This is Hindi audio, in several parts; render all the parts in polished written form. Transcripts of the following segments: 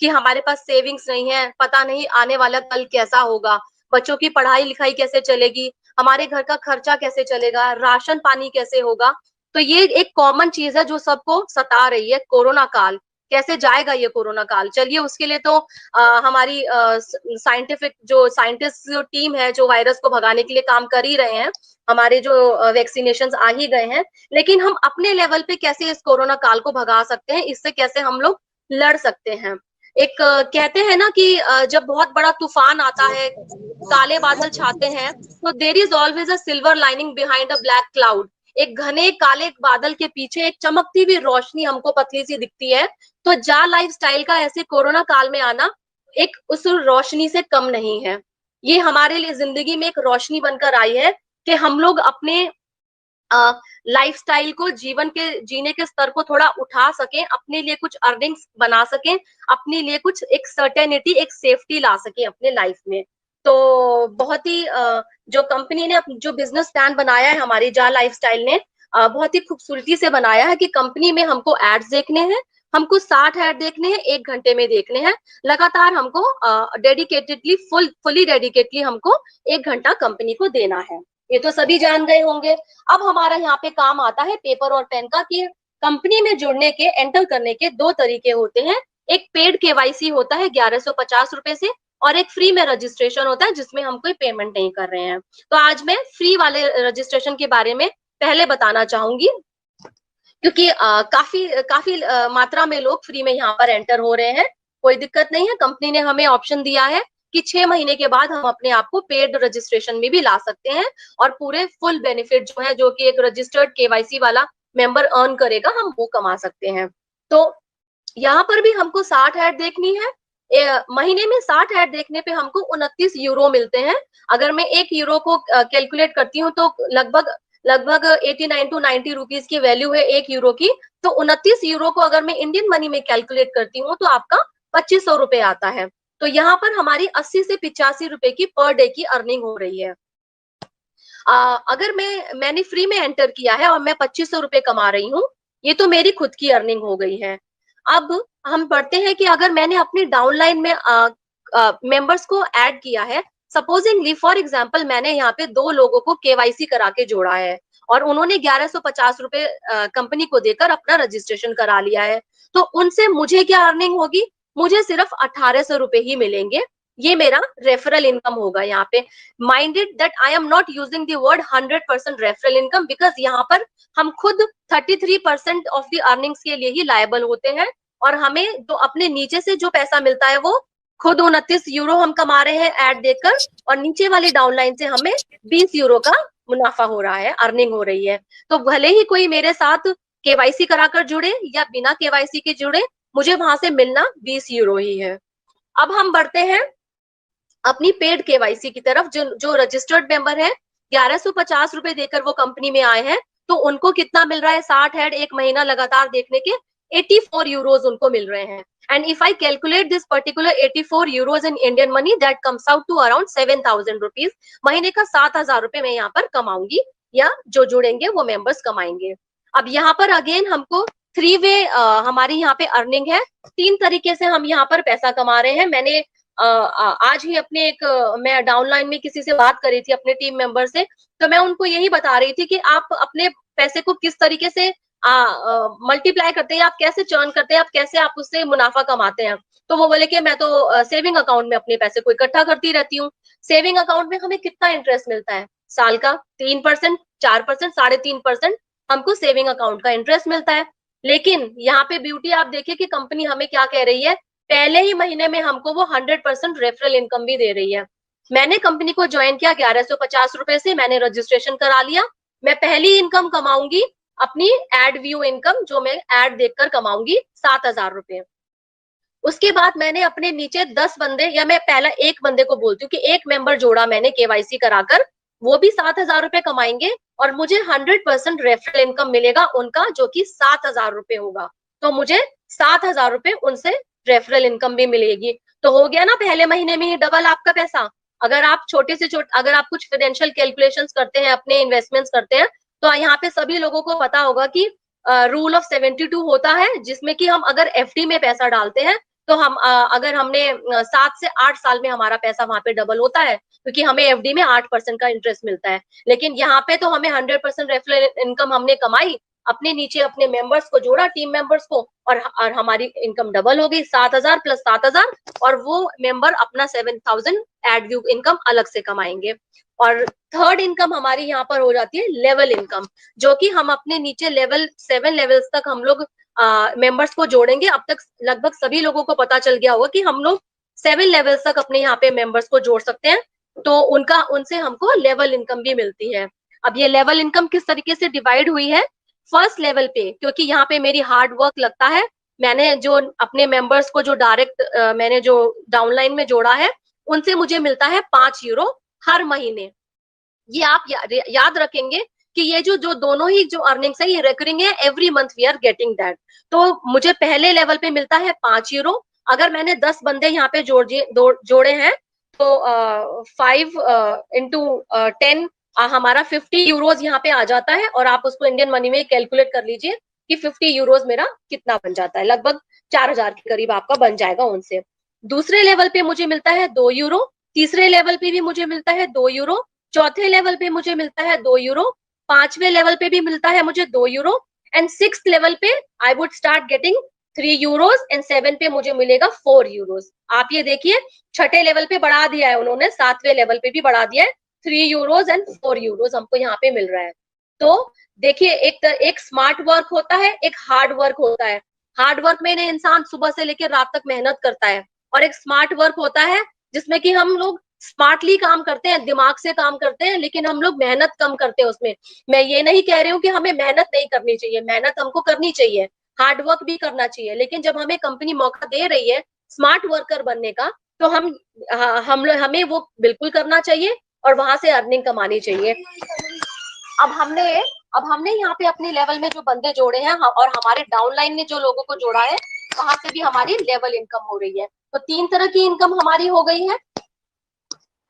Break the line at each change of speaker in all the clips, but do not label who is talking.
कि हमारे पास सेविंग्स नहीं है, पता नहीं आने वाला कल कैसा होगा, बच्चों की पढ़ाई लिखाई कैसे चलेगी, हमारे घर का खर्चा कैसे चलेगा, राशन पानी कैसे होगा। तो ये एक कॉमन चीज है जो सबको सता रही है, कोरोना काल कैसे जाएगा ये कोरोना काल। चलिए उसके लिए तो हमारी साइंटिफिक जो साइंटिस्ट जो टीम है जो वायरस को भगाने के लिए काम कर ही रहे हैं, हमारे जो वैक्सीनेशन आ ही गए हैं, लेकिन हम अपने लेवल पे कैसे इस कोरोना काल को भगा सकते हैं, इससे कैसे हम लोग लड़ सकते हैं। एक कहते हैं ना कि जब बहुत बड़ा तूफान आता है, काले बादल छाते हैं, तो there is always a silver lining behind a black cloud. एक घने काले बादल के पीछे एक चमकती हुई रोशनी हमको पतली सी दिखती है। तो जा लाइफस्टाइल का ऐसे कोरोना काल में आना एक उस रोशनी से कम नहीं है। ये हमारे लिए जिंदगी में एक रोशनी बनकर आई है कि हम लोग अपने लाइफस्टाइल को, जीवन के जीने के स्तर को थोड़ा उठा सकें, अपने लिए कुछ अर्निंग्स बना सकें, अपने लिए कुछ एक सर्टेनिटी, एक सेफ्टी ला सकें अपने लाइफ में। तो बहुत ही जो कंपनी ने जो बिजनेस प्लान बनाया है हमारी जा लाइफस्टाइल ने, बहुत ही खूबसूरती से बनाया है कि कंपनी में हमको एड्स देखने हैं, हमको 60 ऐड देखने हैं, 1 घंटे में देखने हैं लगातार, हमको डेडिकेटेडली फुली डेडिकेटली हमको 1 घंटा कंपनी को देना है। ये तो सभी जान गए होंगे। अब हमारा यहाँ पे काम आता है पेपर और पेन का, कि कंपनी में जुड़ने के, एंटर करने के 2 तरीके होते हैं। एक पेड केवाईसी होता है 1150 रुपए से, और एक फ्री में रजिस्ट्रेशन होता है जिसमें हम कोई पेमेंट नहीं कर रहे हैं। तो आज मैं फ्री वाले रजिस्ट्रेशन के बारे में पहले बताना चाहूंगी, क्योंकि काफी काफी मात्रा में लोग फ्री में यहाँ पर एंटर हो रहे हैं। कोई दिक्कत नहीं है, कंपनी ने हमें ऑप्शन दिया है कि 6 महीने के बाद हम अपने आप को पेड रजिस्ट्रेशन में भी ला सकते हैं, और पूरे फुल बेनिफिट जो है, जो कि एक रजिस्टर्ड केवाईसी वाला मेंबर अर्न करेगा, हम वो कमा सकते हैं। तो यहाँ पर भी हमको 60 ऐड देखनी है। महीने में 60 ऐड देखने पे हमको 29 यूरो मिलते हैं। अगर मैं 1 यूरो को कैलकुलेट करती हूँ तो लगभग 89 टू 90 रुपीज की वैल्यू है 1 यूरो की। तो 29 यूरो को अगर मैं इंडियन मनी में कैलकुलेट करती हूँ तो आपका 2500 रुपए आता है। तो यहाँ पर हमारी 80 से 85 रुपए की पर डे की अर्निंग हो रही है। अगर मैंने फ्री में एंटर किया है और मैं 2500 रुपए कमा रही हूँ, ये तो मेरी खुद की अर्निंग हो गई है। अब हम बढ़ते हैं कि अगर मैंने अपनी डाउनलाइन में मेंबर्स को ऐड किया है, सपोजिंगली फॉर एग्जांपल मैंने यहाँ पे 2 लोगों को केवाईसी करा के जोड़ा है और उन्होंने 1150 रुपए कंपनी को देकर अपना रजिस्ट्रेशन करा लिया है, तो उनसे मुझे क्या अर्निंग होगी? मुझे सिर्फ 1800 रुपए ही मिलेंगे। ये मेरा रेफरल इनकम होगा यहाँ पे। Minded that I am not using the word 100% referral income, because यहाँ पर हम खुद 33% ऑफ द अर्निंग्स के लिए ही लायबल होते हैं, और हमें तो अपने नीचे से जो पैसा मिलता है वो खुद 29 यूरो हम कमा रहे हैं ऐड देकर, और नीचे वाली डाउनलाइन से हमें 20 यूरो का मुनाफा हो रहा है, अर्निंग हो रही है। तो भले ही कोई मेरे साथ केवाईसी कराकर जुड़े या बिना केवाईसी के जुड़े, मुझे वहां से मिलना 20 यूरो ही है। अब हम बढ़ते हैं अपनी पेड केवाईसी की तरफ। जो रजिस्टर्ड मेंबर है, 1150 रुपए देकर वो कंपनी में आए हैं, तो उनको कितना मिल रहा है? 60 ऐड 1 महीना लगातार देखने के 84 यूरोज उनको मिल रहे हैं। And if I calculate this particular 84 euros in Indian money, that comes out to around 7000 rupees. महीने का 7000 रुपए मैं यहाँ पर कमाऊंगी, या जो जुड़ेंगे वो मेंबर्स कमाएंगे। अब यहाँ पर अगेन हमको 3 वे हमारी यहाँ पे अर्निंग है। 3 तरीके से हम यहाँ पर पैसा कमा रहे हैं। मैंने आज ही अपने मैं डाउनलाइन में किसी से बात करी थी अपने टीम मेंबर से, तो मैं उनको यही बता रही थी कि आप अपने पैसे को किस तरीके से मल्टीप्लाई करते हैं, आप कैसे चर्न करते हैं, आप कैसे आप उससे मुनाफा कमाते हैं। तो वो बोले कि मैं तो सेविंग अकाउंट में अपने पैसे को इकट्ठा करती रहती हूँ। सेविंग अकाउंट में हमें कितना इंटरेस्ट मिलता है? साल का 3%, 4%, 3.5% हमको सेविंग अकाउंट का इंटरेस्ट मिलता है। लेकिन यहाँ पे ब्यूटी आप देखिए कि कंपनी हमें क्या कह रही है, पहले ही महीने में हमको वो 100% रेफरल इनकम भी दे रही है। मैंने कंपनी को ज्वाइन किया 1150 रुपए से, मैंने रजिस्ट्रेशन करा लिया। मैं पहली इनकम कमाऊंगी अपनी एड व्यू इनकम, जो मैं एड देखकर कमाऊंगी 7000 रुपए। उसके बाद मैंने अपने नीचे 10 बंदे, या मैं पहला एक बंदे को बोलती हूँ कि एक मेंबर जोड़ा मैंने केवाईसी कराकर, वो भी 7000 रुपए कमाएंगे और मुझे 100% रेफरल इनकम मिलेगा उनका, जो कि 7000 रुपए होगा। तो मुझे 7000 रुपए उनसे रेफरल इनकम भी मिलेगी। तो हो गया ना पहले महीने में ही डबल आपका पैसा। अगर आप छोटे से छोटे, अगर आप कुछ फाइनेंशियल कैलकुलेशंस करते हैं, अपने इन्वेस्टमेंट्स करते हैं, तो यहाँ पे सभी लोगों को पता होगा कि रूल ऑफ 72 होता है, जिसमें कि हम अगर एफडी में पैसा डालते हैं तो हम अगर हमने 7 से 8 साल में हमारा पैसा वहां पे डबल होता है, क्योंकि हमें एफडी में 8% का इंटरेस्ट मिलता है। लेकिन यहाँ पे तो हमें 100% रेफरल इनकम हमने कमाई, अपने नीचे अपने मेंबर्स को जोड़ा, टीम मेंबर्स को, और हमारी इनकम डबल हो गई, 7,000 प्लस 7,000, और वो मेंबर अपना 7,000 एडव्यू इनकम अलग से कमाएंगे। और थर्ड इनकम हमारी यहाँ पर हो जाती है लेवल इनकम, जो कि हम अपने नीचे लेवल 7 लेवल्स तक हम लोग मेंबर्स को जोड़ेंगे। अब तक लगभग सभी लोगों को पता चल गया होगा कि हम लोग 7 लेवल्स तक अपने यहाँ पे मेंबर्स को जोड़ सकते हैं, तो उनसे हमको लेवल इनकम भी मिलती है। अब ये लेवल इनकम किस तरीके से डिवाइड हुई है, फर्स्ट लेवल पे, क्योंकि यहाँ पे मेरी हार्ड वर्क लगता है, मैंने जो अपने मेंबर्स को जो डायरेक्ट मैंने जो डाउनलाइन में जोड़ा है, उनसे मुझे मिलता है 5 यूरो हर महीने। ये आप याद रखेंगे कि ये जो दोनों ही जो अर्निंग्स है ये रिकरिंग है, every month we are getting that. तो मुझे पहले लेवल पे मिलता है 5 यूरो। अगर मैंने 10 बंदे यहाँ पे जोड़े हैं, तो 5 इंटू 10 हमारा 50 यूरोज यहाँ पे आ जाता है, और आप उसको इंडियन मनी में कैलकुलेट कर लीजिए कि 50 यूरोज मेरा कितना बन जाता है, लगभग 4,000 के करीब आपका बन जाएगा उनसे। दूसरे लेवल पे मुझे मिलता है 2 यूरो, तीसरे लेवल पे भी मुझे मिलता है 2 यूरो, चौथे लेवल पे मुझे मिलता है 2 यूरो, पांचवें लेवल पे भी मिलता है मुझे 2 यूरो, एंड 6th लेवल पे I would start getting 3 euros, and 7 पे मुझे मिलेगा 4 यूरोज। आप ये देखिए, छठे लेवल पे बढ़ा दिया है उन्होंने, 7वें लेवल पे भी बढ़ा दिया है, 3 यूरोज एंड 4 यूरोज हमको यहाँ पे मिल रहा है। तो देखिए, एक स्मार्ट वर्क होता है, एक हार्ड वर्क होता है। हार्ड वर्क में ना इंसान सुबह से लेकर रात तक मेहनत करता है, और एक स्मार्ट वर्क होता है जिसमें कि हम लोग स्मार्टली काम करते हैं, दिमाग से काम करते हैं, लेकिन हम लोग मेहनत कम करते हैं उसमें। मैं ये नहीं कह रही हूँ कि हमें मेहनत नहीं करनी चाहिए, मेहनत हमको करनी चाहिए, हार्ड वर्क भी करना चाहिए, लेकिन जब हमें कंपनी मौका दे रही है स्मार्ट वर्कर बनने का, तो हमें वो बिल्कुल करना चाहिए, और वहां से अर्निंग कमानी चाहिए। अब हमने यहाँ पे अपने लेवल में जो बंदे जोड़े हैं, और हमारे डाउनलाइन ने जो लोगों को जोड़ा है, वहां से भी हमारी लेवल इनकम हो रही है। तो 3 तरह की इनकम हमारी हो गई है।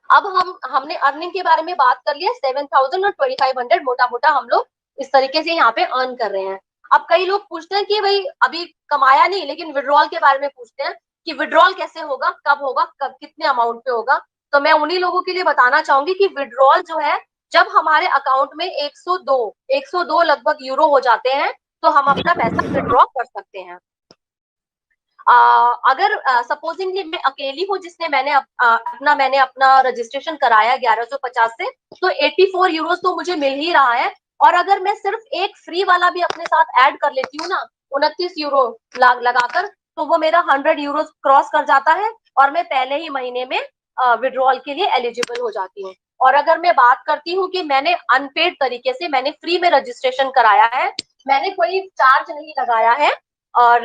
अब हमने अर्निंग के बारे में बात कर लिया, 7,000 और 2,500 मोटा मोटा हम लोग इस तरीके से यहाँ पे अर्न कर रहे हैं। अब कई लोग पूछते हैं कि भाई अभी कमाया नहीं, लेकिन विड्रॉल के बारे में पूछते हैं कि विड्रॉल कैसे होगा, कब होगा, कब, कितने अमाउंट पे होगा। तो मैं उन्हीं लोगों के लिए बताना चाहूंगी कि विड्रॉल जो है, जब हमारे अकाउंट में 102 लगभग यूरो हो जाते हैं, तो हम अपना पैसा विड्रॉ कर सकते हैं। अगर सपोजिंगली मैं अकेली हूँ जिसने मैंने अपना रजिस्ट्रेशन कराया 1150 से, तो 84 यूरोज तो मुझे मिल ही रहा है। और अगर मैं सिर्फ एक फ्री वाला भी अपने साथ ऐड कर लेती हूँ ना, 29 यूरो लगाकर, तो वो मेरा 100 यूरोज क्रॉस कर जाता है, और मैं पहले ही महीने में विड्रॉल के लिए एलिजिबल हो जाती हूँ। और अगर मैं बात करती हूँ कि मैंने अनपेड तरीके से, मैंने फ्री में रजिस्ट्रेशन कराया है, मैंने कोई चार्ज नहीं लगाया है, और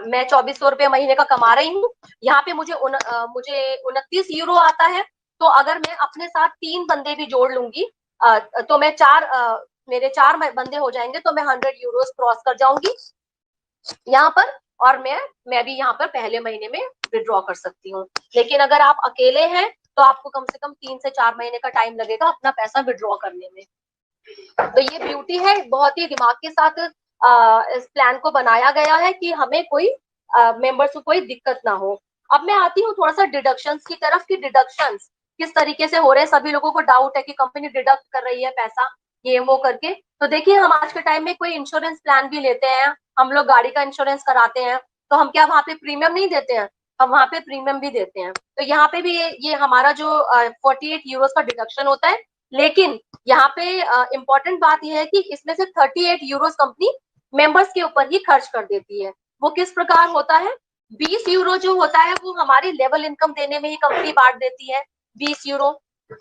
मैं 2,400 रुपये महीने का कमा रही हूँ, यहाँ पे मुझे 29 यूरो आता है। तो अगर मैं अपने साथ 3 बंदे भी जोड़ लूंगी, तो मेरे 4 बंदे हो जाएंगे, तो मैं 100 यूरोज क्रॉस कर जाऊंगी यहाँ पर, और मैं भी यहाँ पर पहले महीने में विड्रॉ कर सकती हूँ। लेकिन अगर आप अकेले हैं, तो आपको कम से कम 3 से 4 महीने का टाइम लगेगा अपना पैसा विड्रॉ करने में। तो ये ब्यूटी है, बहुत ही दिमाग के साथ इस प्लान को बनाया गया है कि हमें कोई मेंबर्स को कोई दिक्कत ना हो। अब मैं आती हूँ थोड़ा सा डिडक्शंस की तरफ, कि डिडक्शंस किस तरीके से हो रहे हैं। सभी लोगों को डाउट है कि कंपनी डिडक्ट कर रही है पैसा, ये वो करके। तो देखिए, हम आज के टाइम में कोई इंश्योरेंस प्लान भी लेते हैं, हम लोग गाड़ी का इंश्योरेंस कराते हैं, तो हम क्या वहां पे प्रीमियम नहीं देते हैं? हम वहां पे प्रीमियम भी देते हैं। तो यहाँ पे भी ये हमारा जो 48 यूरोज का डिडक्शन होता है। लेकिन यहाँ पे इम्पोर्टेंट बात यह है कि इसमें से 38 यूरोज कंपनी मेंबर्स के ऊपर ही खर्च कर देती है। वो किस प्रकार होता है? 20 यूरो जो होता है वो हमारी लेवल इनकम देने में ही कंपनी बांट देती है, 20 यूरो।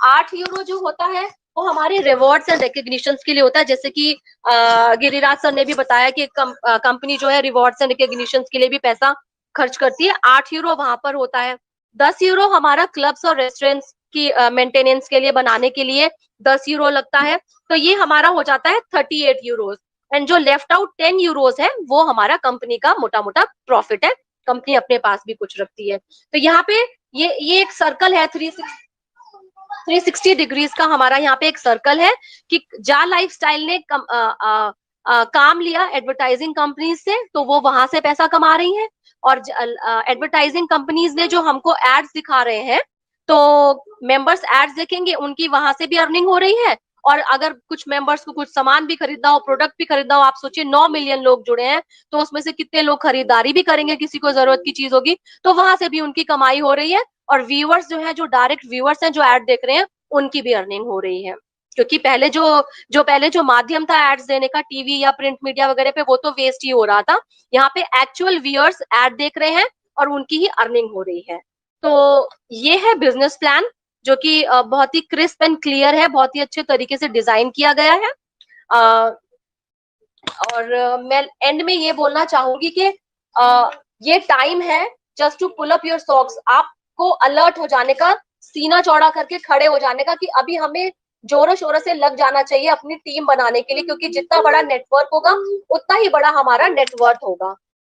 8 यूरो जो होता है वो हमारे रिवॉर्ड्स एंड रिकग्निशन के लिए होता है, जैसे कि गिरिराज सर ने भी बताया कि कंपनी जो है रिवॉर्ड्स एंड रिकग्निशन के लिए भी पैसा खर्च करती है, 8 यूरो वहां पर होता है। 10 यूरो हमारा क्लब्स और रेस्टोरेंट्स की मेंटेनेंस के लिए, बनाने के लिए 10 यूरो लगता है। तो ये हमारा हो जाता है 38 यूरोज। एंड जो लेफ्ट आउट 10 यूरोज है, वो हमारा कंपनी का मोटा मोटा प्रॉफिट है, कंपनी अपने पास भी कुछ रखती है। तो यहाँ पे ये एक सर्कल है, 360 डिग्रीज का हमारा यहाँ पे एक सर्कल है, कि जा लाइफस्टाइल ने काम लिया एडवर्टाइजिंग कंपनी से, तो वो वहां से पैसा कमा रही है। और एडवर्टाइजिंग कंपनीज ने जो हमको एड्स दिखा रहे हैं, तो मेंबर्स एड्स देखेंगे, उनकी वहां से भी अर्निंग हो रही है। और अगर कुछ मेंबर्स को कुछ सामान भी खरीदना हो, प्रोडक्ट भी खरीदना हो, आप सोचिए 9 मिलियन लोग जुड़े हैं, तो उसमें से कितने लोग खरीदारी भी करेंगे, किसी को जरूरत की चीज होगी, तो वहां से भी उनकी कमाई हो रही है। और व्यूअर्स जो है, जो डायरेक्ट व्यूअर्स हैं, जो ऐड देख रहे हैं, उनकी भी अर्निंग हो रही है। क्योंकि पहले जो माध्यम था एड्स देने का, टीवी या प्रिंट मीडिया वगैरह पे, वो तो वेस्ट ही हो रहा था। यहाँ पे एक्चुअल व्यूअर्स ऐड देख रहे हैं और उनकी ही अर्निंग हो रही है। तो ये है बिजनेस प्लान, जो कि बहुत ही क्रिस्प एंड क्लियर है, बहुत ही अच्छे तरीके से डिजाइन किया गया है। और मैं एंड में ये बोलना चाहूंगी कि ये टाइम है just to pull up your socks, आपको अलर्ट हो जाने का, सीना चौड़ा करके खड़े हो जाने का, कि अभी हमें जोरों शोरों से लग जाना चाहिए अपनी टीम बनाने के लिए, क्योंकि जितना बड़ा नेटवर्क होगा उतना ही बड़ा हमारा नेटवर्थ होगा।